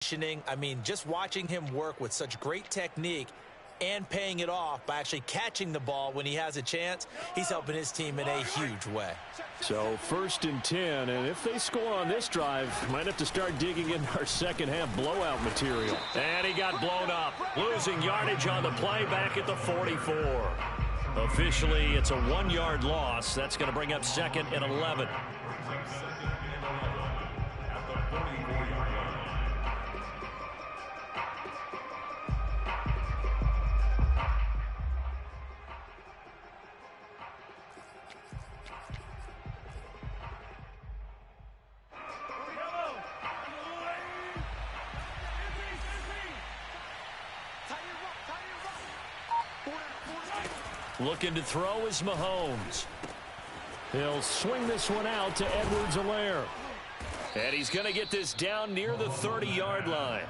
I mean, just watching him work with such great technique and paying it off by actually catching the ball when he has a chance, he's helping his team in a huge way. So 1st and 10, and if they score on this drive, might have to start digging in our second half blowout material. And he got blown up, losing yardage on the play back at the 44. Officially, it's a 1-yard loss. That's going to bring up 2nd and 11. Looking to throw is Mahomes. He'll swing this one out to Edwards-Helaire. And he's going to get this down near the 30-yard line.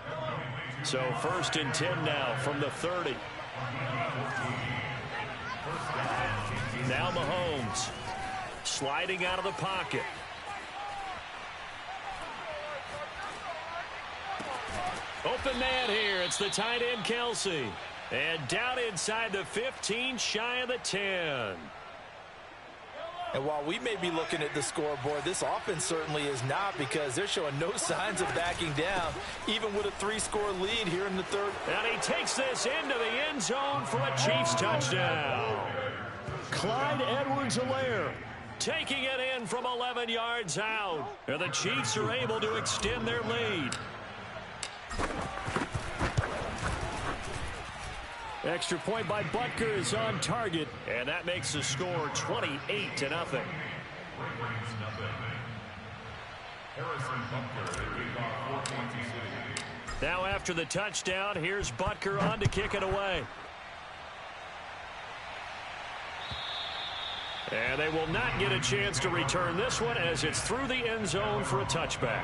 So 1st and 10 now from the 30. Now Mahomes sliding out of the pocket. Open man here. It's the tight end, Kelce. And down inside the 15, shy of the 10. And while we may be looking at the scoreboard, this offense certainly is not, because they're showing no signs of backing down, even with a 3-score lead here in the 3rd. And he takes this into the end zone for a Chiefs touchdown. Clyde Edwards-Helaire taking it in from 11 yards out. And the Chiefs are able to extend their lead. Extra point by Butker is on target. And that makes the score 28-0. Now after the touchdown, here's Butker on to kick it away. And they will not get a chance to return this one, as it's through the end zone for a touchback.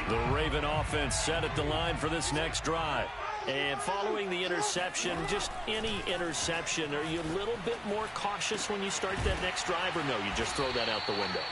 The Raven offense set at the line for this next drive. And following the interception, just any interception, are you a little bit more cautious when you start that next drive, or no, you just throw that out the window?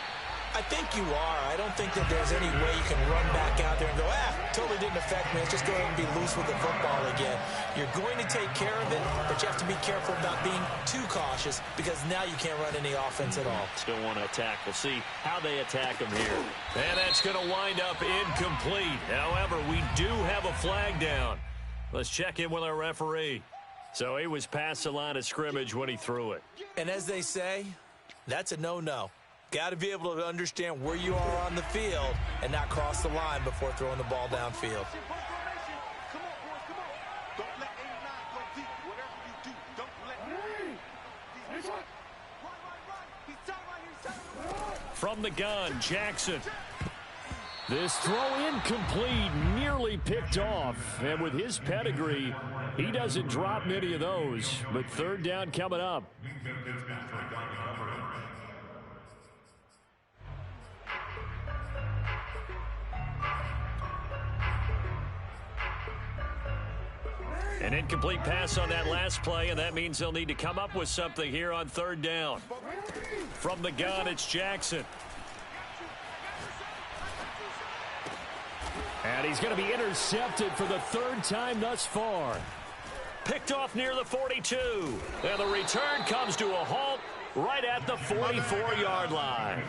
I think you are. I don't think that there's any way you can run back out there and go, totally didn't affect me. Let's just go ahead and be loose with the football again. You're going to take care of it, but you have to be careful about being too cautious, because now you can't run any offense at all. Still want to attack. We'll see how they attack them here. And that's going to wind up incomplete. However, we do have a flag down. Let's check in with our referee. So he was past the line of scrimmage when he threw it. And as they say, that's a no-no. Got to be able to understand where you are on the field and not cross the line before throwing the ball downfield. From the gun, Jackson. This throw incomplete, nearly picked off. And with his pedigree, he doesn't drop many of those. But 3rd down coming up. An incomplete pass on that last play, and that means they'll need to come up with something here on 3rd down. From the gun, it's Jackson. And he's going to be intercepted for the 3rd time thus far. Picked off near the 42. And the return comes to a halt right at the 44-yard line.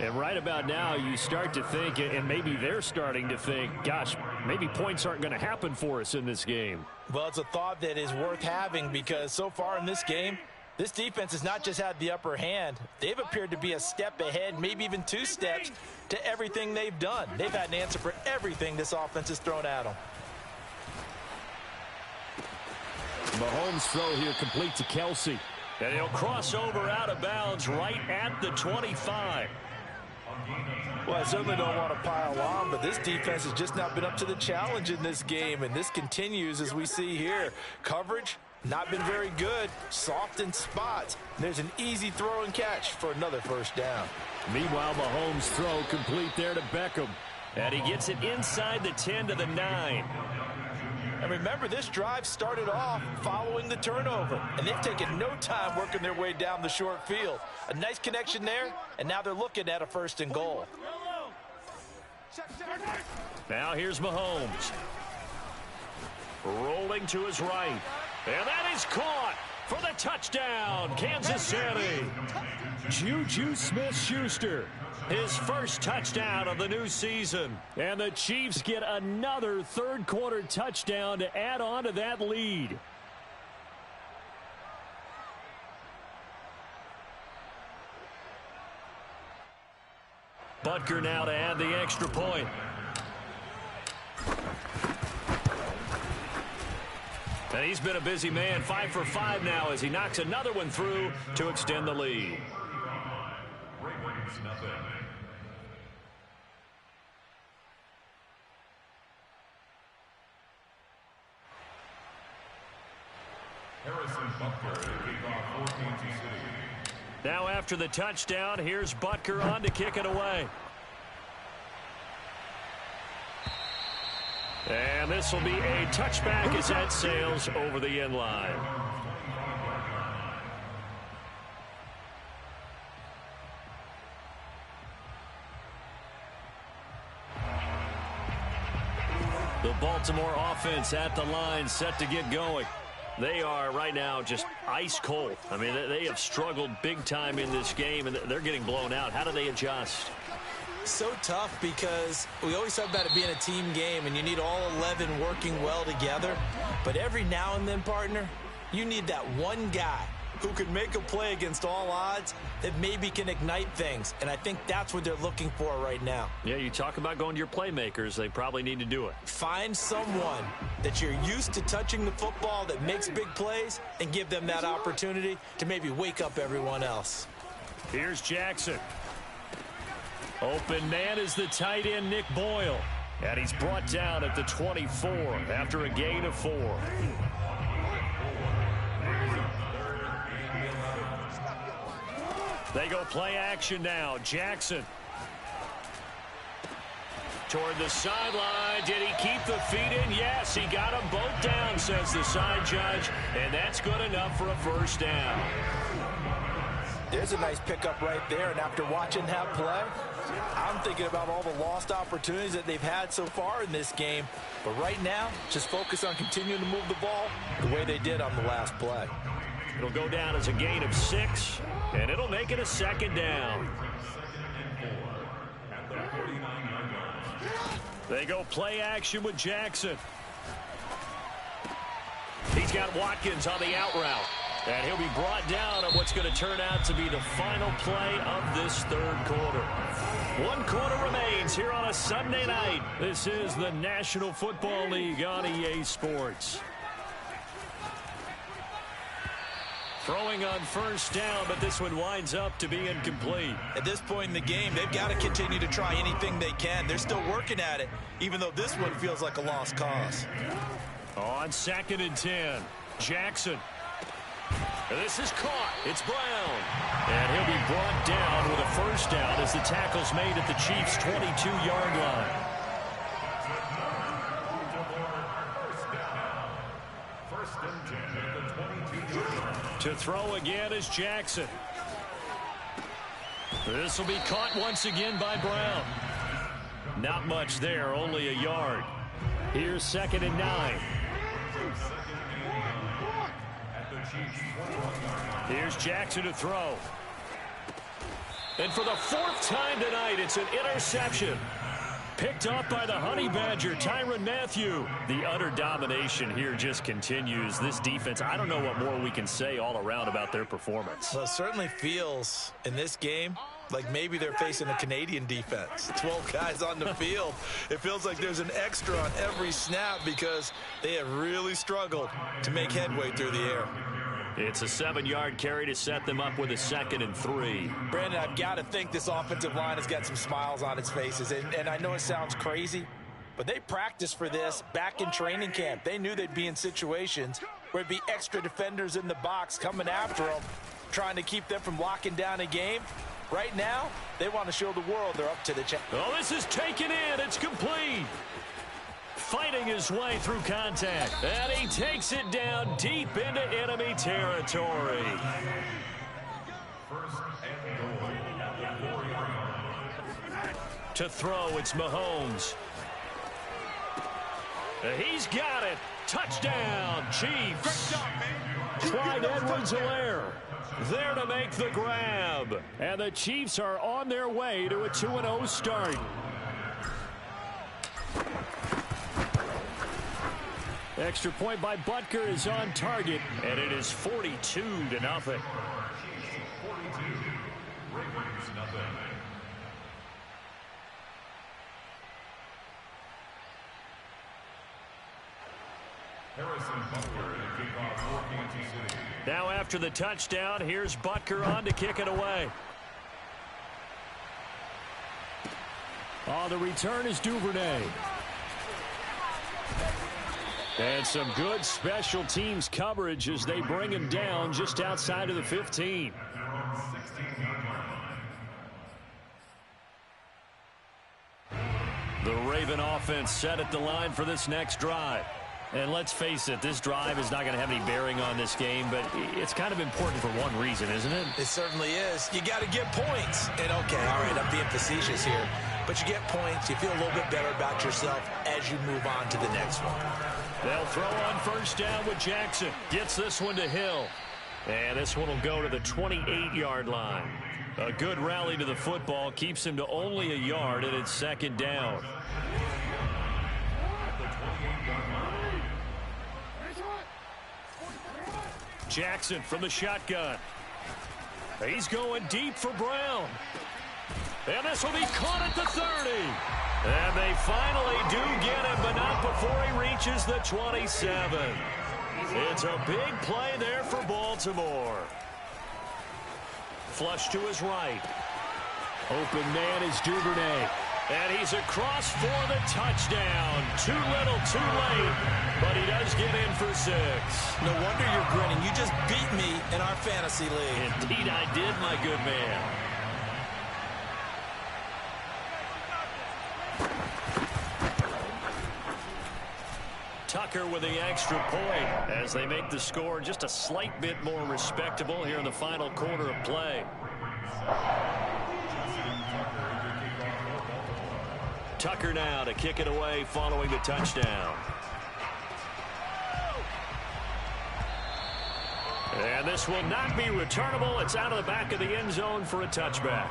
And right about now, you start to think, and maybe they're starting to think, gosh, maybe points aren't going to happen for us in this game. Well, it's a thought that is worth having, because so far in this game, this defense has not just had the upper hand. They've appeared to be a step ahead, maybe even 2 steps, to everything they've done. They've had an answer for everything this offense has thrown at them. Mahomes' throw here complete to Kelce. And he'll cross over out of bounds right at the 25. Well, I certainly don't want to pile on, but this defense has just not been up to the challenge in this game, and this continues as we see here. Coverage, not been very good, soft in spots. There's an easy throw and catch for another 1st down. Meanwhile, Mahomes' throw complete there to Beckham. And he gets it inside the 10 to the 9. And remember, this drive started off following the turnover, and they've taken no time working their way down the short field. A nice connection there, and now they're looking at a 1st and goal. Now here's Mahomes. Rolling to his right. And that is caught for the touchdown, Kansas City. Juju Smith-Schuster. His first touchdown of the new season. And the Chiefs get another third-quarter touchdown to add on to that lead. Butker now to add the extra point. And he's been a busy man, 5 for 5 now as he knocks another one through to extend the lead. Now after the touchdown, here's Butker on to kick it away. And this will be a touchback as that sails over the end line. The Baltimore offense at the line, set to get going. They are right now just ice cold. I mean, they have struggled big time in this game, and they're getting blown out. How do they adjust? So tough because we always talk about it being a team game, and you need all 11 working well together. But every now and then, partner, you need that one guy who can make a play against all odds that maybe can ignite things. And I think that's what they're looking for right now. Yeah, you talk about going to your playmakers. They probably need to do it. Find someone that you're used to touching the football that makes big plays and give them that opportunity to maybe wake up everyone else. Here's Jackson. Open man is the tight end, Nick Boyle. And he's brought down at the 24 after a gain of 4. They go play action now. Jackson. Toward the sideline. Did he keep the feet in? Yes, he got them both down, says the side judge. And that's good enough for a first down. There's a nice pickup right there. And after watching that play, I'm thinking about all the lost opportunities that they've had so far in this game. But right now, just focus on continuing to move the ball the way they did on the last play. It'll go down as a gain of 6, and it'll make it a second down. They go play action with Jackson. He's got Watkins on the out route. And he'll be brought down on what's going to turn out to be the final play of this third quarter. 1 quarter remains here on a Sunday night. This is the National Football League on EA Sports. Throwing on first down, but this one winds up to be incomplete. At this point in the game, they've got to continue to try anything they can. They're still working at it, even though this one feels like a lost cause. On 2nd and 10, Jackson. This is caught. It's Brown. And he'll be brought down with a first down as the tackle's made at the Chiefs' 22-yard line. To throw again is Jackson. This will be caught once again by Brown. Not much there, only a yard. Here's 2nd and 9. Here's Jackson to throw. And for the 4th time tonight, it's an interception. Picked off by the Honey Badger, Tyrann Mathieu. The utter domination here just continues. This defense, I don't know what more we can say all around about their performance. Well, it certainly feels in this game like maybe they're facing a Canadian defense. 12 guys on the field. It feels like there's an extra on every snap because they have really struggled to make headway through the air. It's a 7-yard carry to set them up with a 2nd and 3. Brandon, I've got to think this offensive line has got some smiles on its faces. And I know it sounds crazy, but they practiced for this back in training camp. They knew they'd be in situations where it'd be extra defenders in the box coming after them, trying to keep them from locking down a game. Right now, they want to show the world they're up to the challenge. Oh, this is taken in. It's complete. Fighting his way through contact. And he takes it down deep into enemy territory. To throw, it's Mahomes. He's got it. Touchdown, Chiefs. Clyde Edwards-Helaire there to make the grab. And the Chiefs are on their way to a 2-0 start. Extra point by Butker is on target. And it is 42-0. Now after the touchdown, here's Butker on to kick it away. On the return is Duvernay. And some good special teams coverage as they bring him down just outside of the 15. The Raven offense set at the line for this next drive. And let's face it, this drive is not going to have any bearing on this game, but it's kind of important for one reason, isn't it? It certainly is. You got to get points. And okay, all right, I'm being facetious here. But you get points, you feel a little bit better about yourself as you move on to the next one. They'll throw on first down with Jackson. Gets this one to Hill. And this one will go to the 28-yard line. A good rally to the football keeps him to only a yard, and it's second down. Jackson from the shotgun. He's going deep for Brown. And this will be caught at the 30. And they finally do get him, but not before he reaches the 27. It's a big play there for Baltimore. Flush to his right. Open man is Duvernay. And he's across for the touchdown. Too little, too late. But he does get in for 6. No wonder you're grinning. You just beat me in our fantasy league. Indeed I did, my good man. Tucker with the extra point as they make the score just a slight bit more respectable here in the final quarter of play. Tucker now to kick it away following the touchdown. And this will not be returnable. It's out of the back of the end zone for a touchback.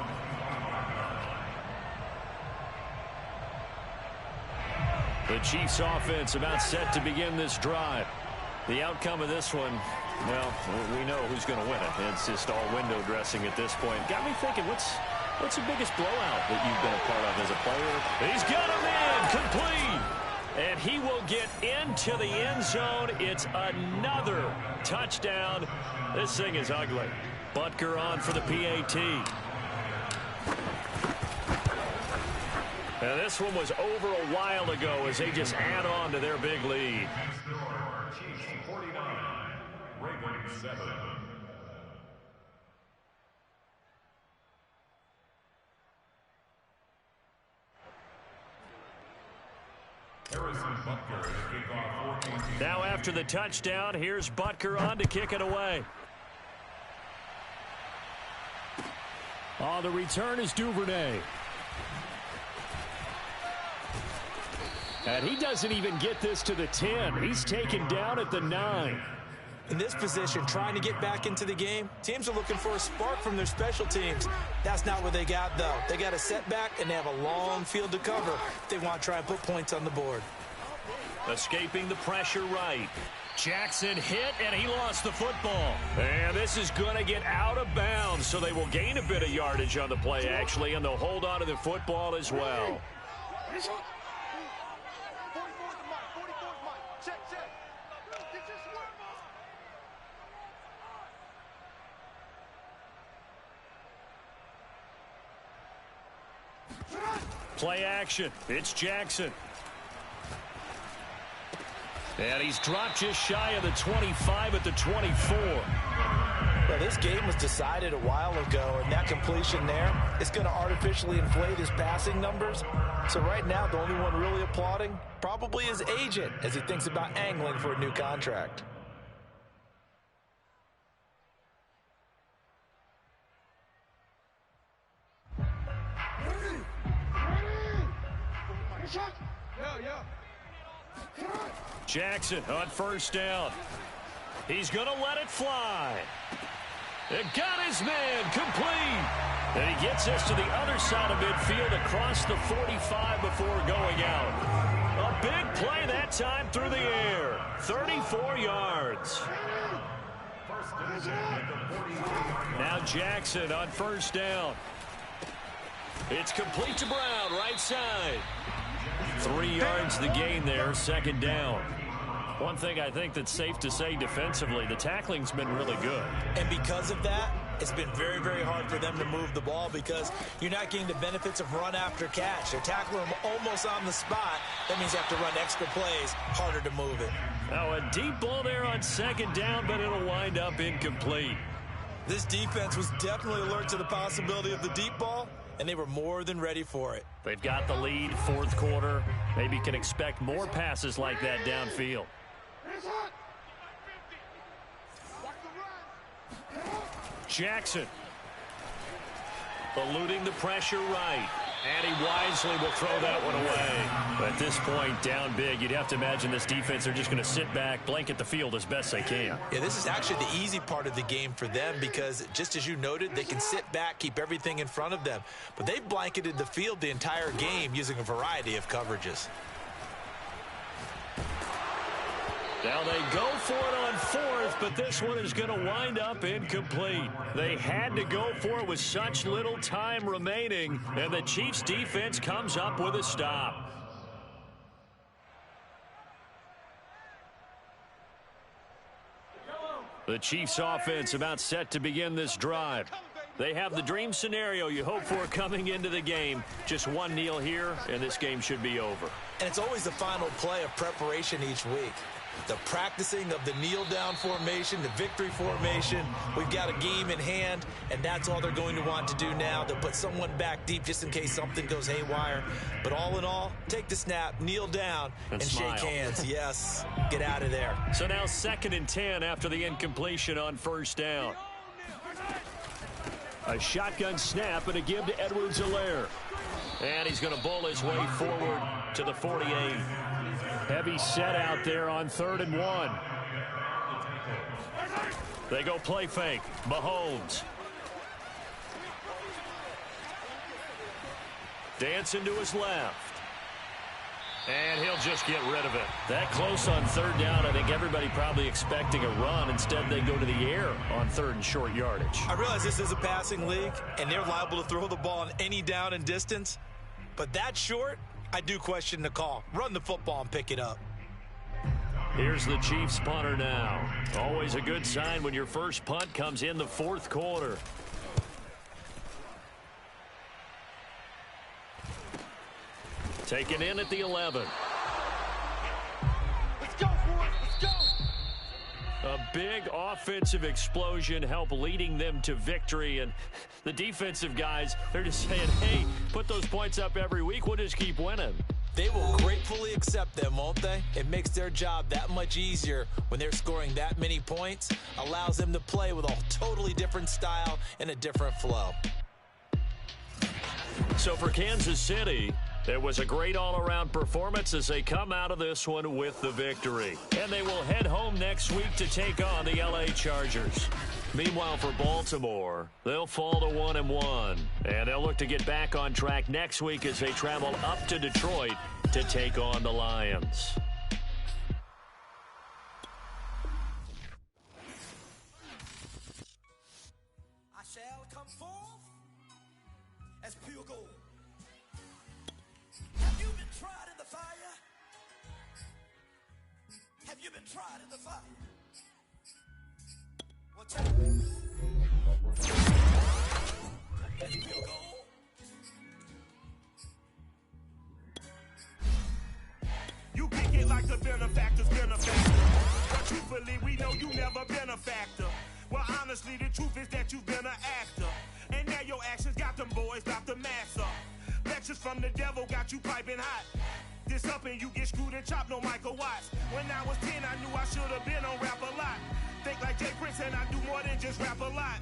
The Chiefs offense about set to begin this drive. The outcome of this one, well, we know who's going to win it. It's just all window dressing at this point. Got me thinking, what's the biggest blowout that you've been a part of as a player? He's got him in, complete. And he will get into the end zone. It's another touchdown. This thing is ugly. Butker on for the PAT. And this one was over a while ago as they just add on to their big lead. Chiefs 49, Ravens 7. Harrison Butker to kick off 14. Now after the touchdown, here's Butker on to kick it away. On the return is Duvernay. And he doesn't even get this to the 10. He's taken down at the 9. In this position, trying to get back into the game, teams are looking for a spark from their special teams. That's not what they got, though. They got a setback, and they have a long field to cover if they want to try and put points on the board. Escaping the pressure right. Jackson hit, and he lost the football. And this is going to get out of bounds, so they will gain a bit of yardage on the play, actually, and they'll hold on to the football as well. Play action. It's Jackson. And he's dropped just shy of the 25 at the 24. Well, this game was decided a while ago, and that completion there is going to artificially inflate his passing numbers. So right now, the only one really applauding probably his agent as he thinks about angling for a new contract. Jackson on first down. He's going to let it fly. It got his man complete. And he gets us to the other side of midfield across the 45 before going out. A big play that time through the air. 34 yards. Now Jackson on first down. It's complete to Brown, right side. 3 yards the gain there, second down. One thing I think that's safe to say defensively, the tackling's been really good. And because of that, it's been very, very hard for them to move the ball because you're not getting the benefits of run after catch. They're tackling them almost on the spot. That means you have to run extra plays, harder to move it. Now a deep ball there on second down, but it'll wind up incomplete. This defense was definitely alert to the possibility of the deep ball, and they were more than ready for it. They've got the lead, fourth quarter. Maybe can expect more passes like that downfield. Jackson eluding the pressure right, and he wisely will throw that one away. But at this point, down big, you'd have to imagine this defense are just going to sit back, blanket the field as best they can. Yeah, this is actually the easy part of the game for them because, just as you noted, they can sit back, keep everything in front of them. But they've blanketed the field the entire game using a variety of coverages. Now they go for it on fourth, but this one is going to wind up incomplete. They had to go for it with such little time remaining, and the Chiefs defense comes up with a stop. The Chiefs offense about set to begin this drive. They have the dream scenario you hope for coming into the game. Just one kneel here, and this game should be over. And it's always the final play of preparation each week. The practicing of the kneel-down formation, the victory formation. We've got a game in hand, and that's all they're going to want to do now. They'll put someone back deep just in case something goes haywire. But all in all, take the snap, kneel down, and shake hands. Yes, get out of there. So now 2nd and 10 after the incompletion on first down. A shotgun snap and a give to Edwards-Helaire. And he's going to bowl his way forward to the 48. Heavy set out there on 3rd and 1. They go play fake. Mahomes. Dancing to his left. And he'll just get rid of it. That close on 3rd down, I think everybody probably expecting a run. Instead, they go to the air on 3rd and short yardage. I realize this is a passing league, and they're liable to throw the ball on any down and distance. But that short, I do question the call. Run the football and pick it up. Here's the Chiefs punter now. Always a good sign when your first punt comes in the 4th quarter. Taken in at the 11. Let's go, boys. Let's go. A big offensive explosion helped leading them to victory. And the defensive guys, they're just saying, hey, put those points up every week. We'll just keep winning. They will gratefully accept them, won't they? It makes their job that much easier when they're scoring that many points. Allows them to play with a totally different style and a different flow. So for Kansas City, it was a great all-around performance as they come out of this one with the victory. And they will head home next week to take on the LA Chargers. Meanwhile, for Baltimore, they'll fall to 1-1. And they'll look to get back on track next week as they travel up to Detroit to take on the Lions. I shall come forth as pure gold. Have you been tried in the fire? Have you been tried in the fire? Well, tell me. As pure gold. You kick it like the benefactor's benefactor. But truthfully, we know you never been a factor. Well, honestly, the truth is that you've been an actor. And now your actions got them boys about to mass up. Lectures from the devil got you piping hot. This up and you get screwed and chopped, no Michael Watts. When I was 10, I knew I should have been on rap a lot. Think like Jay Prince and I do more than just rap a lot.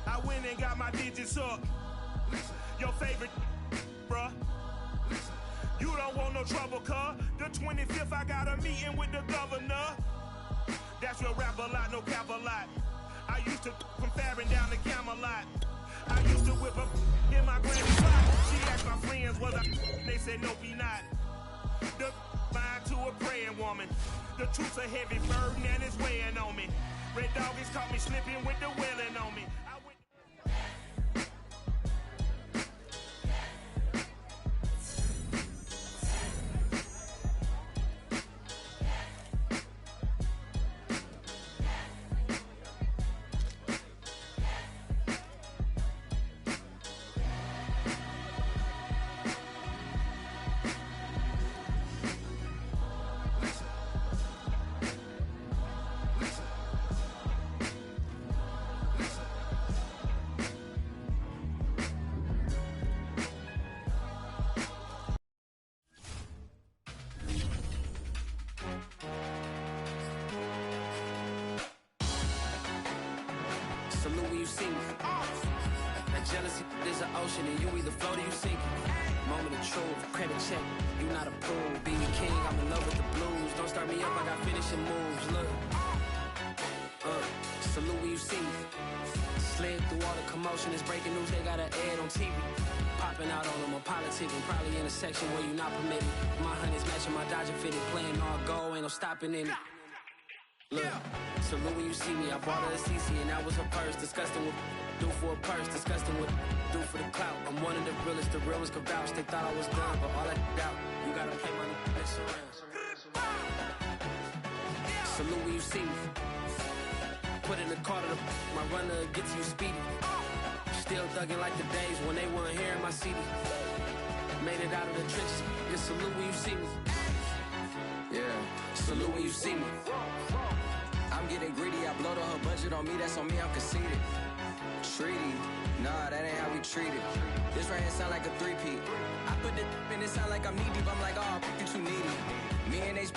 I went and got my digits up. Your favorite, bruh. You no trouble, cuz. The 25th, I got a meeting with the governor. That's your rap a lot, no cap a lot. I used to from Farron down to Camelot. I used to whip up in my granny spot. She asked my friends, was I? They said, nope, he not. The fine to a praying woman. The truth's a heavy burden and it's weighing on me. Red Doggies caught me slipping with the wailing on me. Salute when you see me. That jealousy is an ocean and you either float or you sink. Moment of truth, credit check, you not approved. Being king, I'm in love with the blues. Don't start me up, I got finishing moves. Look, salute when you see me. Slid through all the commotion, it's breaking news, they got an ad on TV. Popping out on them, I'm politicking, probably in a section where you not permitted. My honey's matching my Dodger fitted, playing all go, ain't no stopping in it. Look, salute when you see me. I bought her a CC and that was her purse. Disgusting with do for a purse. Disgusting with do for the clout. I'm one of the realest could vouch. They thought I was done, but all that out. You gotta play my next around. Salute when you see me. Put in the car to my runner gets you speedy. Still thugging like the days when they weren't here in my city. Made it out of the trenches. Just salute when you see me. Yeah, salute when you see me. I'm getting greedy, I blowed all her budget on me, that's on me, I'm conceited. Treaty, nah, that ain't how we treat it. This right here sound like a three-peat. I put the in it sound like I'm knee deep, I'm like, oh, you too needy. Me and HB